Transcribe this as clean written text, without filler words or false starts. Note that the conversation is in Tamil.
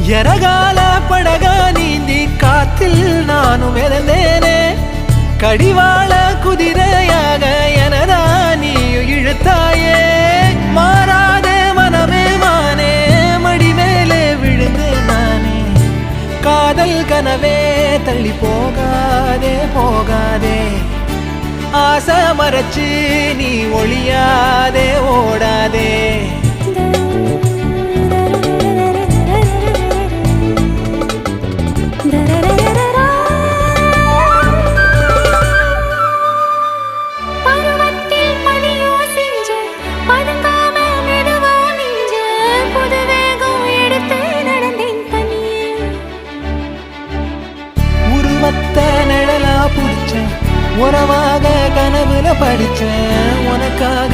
எரகால படகா நீந்தி காத்தில் நானும் இறந்தேனே கடிவாள குதிரையாக எனதா நீயும் இழுத்தாயே மாறாத மனமே மானே மடி மேலே விழுந்தேன் நானே காதல் கனவே தள்ளி போகாதே போகாதே ஆசை மறைச்சு நீ ஒளியாதே ஓடாதே உறவாக கனவுல படிச்சேன் உனக்காக